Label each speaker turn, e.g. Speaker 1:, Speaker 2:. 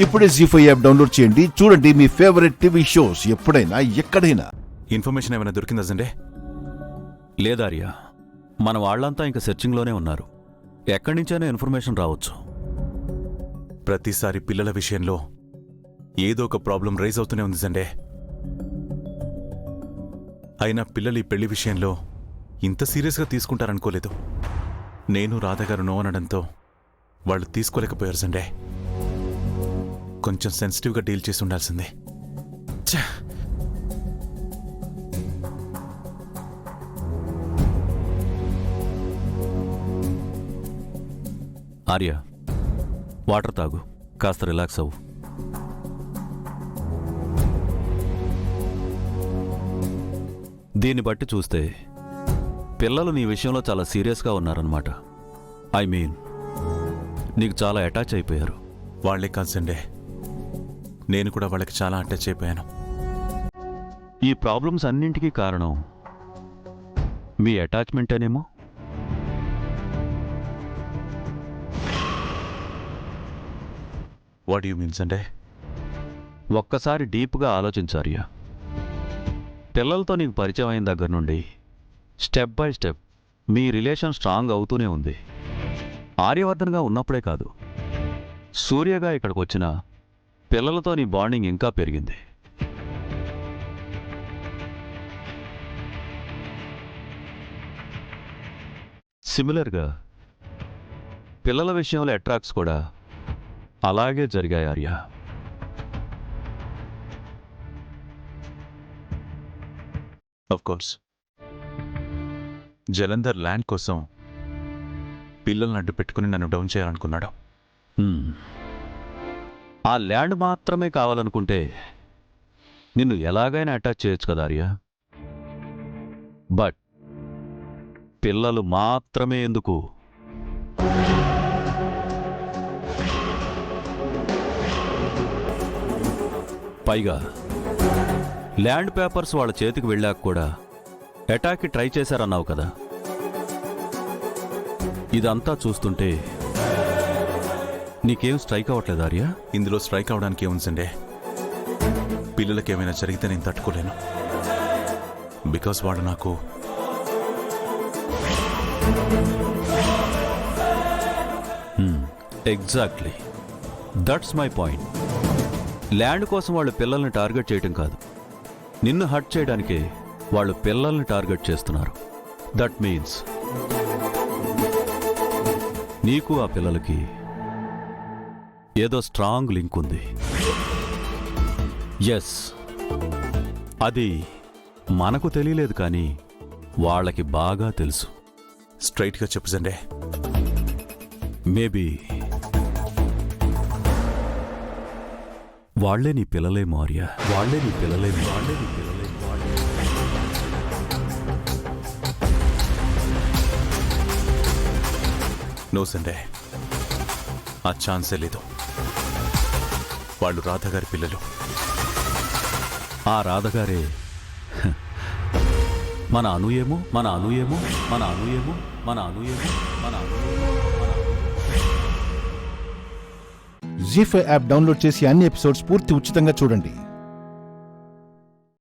Speaker 1: ఇప్పుడే జీ5 app download చేయండి. చూడండి మీ ఫేవరెట్ టీవీ షోస్ ఎప్పుడైనా ఎక్కడైనా.
Speaker 2: ఇన్ఫర్మేషన్ ఏమైనా దొరికిందా సండే?
Speaker 3: లేదార్యా, మన వాళ్ళంతా ఇంక సెర్చింగ్లోనే ఉన్నారు. ఎక్కడి నుంచైనా ఇన్ఫర్మేషన్ రావచ్చు.
Speaker 2: ప్రతిసారి పిల్లల విషయంలో ఏదో ఒక ప్రాబ్లం రైజ్ అవుతూనే ఉంది సండే. అయినా పిల్లలు ఈ పెళ్లి విషయంలో ఇంత సీరియస్గా తీసుకుంటారనుకోలేదు. నేను రాధగారు నో అనడంతో వాళ్ళు తీసుకోలేకపోయారు సండే. కొంచెం సెన్సిటివ్గా డీల్ చేసి ఉండాల్సిందే.
Speaker 3: ఆర్య, వాటర్ తాగు, కాస్త రిలాక్స్ అవ్వు. దీన్ని బట్టి చూస్తే పిల్లలు నీ విషయంలో చాలా సీరియస్గా ఉన్నారన్నమాట. ఐ మీన్, నీకు చాలా అటాచ్ అయిపోయారు.
Speaker 2: వాళ్లే కాదు సండే, నేను కూడా వాళ్ళకి చాలా అటాచ్ అయిపోయాను.
Speaker 3: ఈ ప్రాబ్లమ్స్ అన్నింటికీ కారణం మీ అటాచ్మెంటేనేమో.
Speaker 2: What you mean Sunday?
Speaker 3: ఒక్కసారి డీప్గా ఆలోచించార్యా. పిల్లలతో నీకు పరిచయం అయిన దగ్గర నుండి స్టెప్ బై స్టెప్ మీ రిలేషన్ స్ట్రాంగ్ అవుతూనే ఉంది. ఆర్యవర్ధన్గా ఉన్నప్పుడే కాదు, సూర్యగా ఇక్కడికి వచ్చిన పిల్లలతో నీ బాండింగ్ ఇంకా పెరిగింది. సిమిలర్గా పిల్లల విషయంలో అట్రాక్ట్స్ కూడా అలాగే జరిగాయి Arya.
Speaker 2: Of course, Jalandhar land కోసం పిల్లల్ని అడ్డు పెట్టుకుని నన్ను డౌన్ చేయాలనుకున్నాడు.
Speaker 3: ఆ ల్యాండ్ మాత్రమే కావాలనుకుంటే నిన్ను ఎలాగైనా అటాచ్ చేయొచ్చు కదా ఆర్య. బట్ పిల్లలు మాత్రమే ఎందుకు? పైగా ల్యాండ్ పేపర్స్ వాళ్ళ చేతికి వెళ్ళాక కూడా అటాక్కి ట్రై చేశారన్నావు కదా. ఇదంతా చూస్తుంటే నీకేం స్ట్రైక్ అవ్వట్లేదు ఆర్య?
Speaker 2: ఇందులో స్ట్రైక్ అవడానికి ఏముంది సండే? పిల్లలకి ఏమైనా జరిగితే నేను తట్టుకోలేను. బికాస్ వాడు నాకు
Speaker 3: exactly, that's my point. Land కోసం వాళ్ళు పిల్లల్ని టార్గెట్ చేయటం కాదు, నిన్ను హర్ట్ చేయడానికే వాళ్ళు పిల్లల్ని టార్గెట్ చేస్తున్నారు. దట్ మీన్స్ నీకు ఆ పిల్లలకి ఏదో స్ట్రాంగ్ లింక్ ఉంది. ఎస్, అది మనకు తెలియలేదు కానీ వాళ్ళకి బాగా తెలుసు.
Speaker 2: స్ట్రైట్గా చెప్పు సండే.
Speaker 3: మేబీ వాళ్లే నీ పిల్లలేమో ఆర్య. వాళ్లే నీ పిల్లలేమో.
Speaker 2: నో సండే, ఆ ఛాన్సే లేదు. వాళ్ళు రాధగారి పిల్లలు.
Speaker 3: ఆ రాధగారే మన అనూయేమో.
Speaker 1: జీ5 యాప్ డౌన్లోడ్ చేసి అన్ని ఎపిసోడ్స్ పూర్తి ఉచితంగా చూడండి.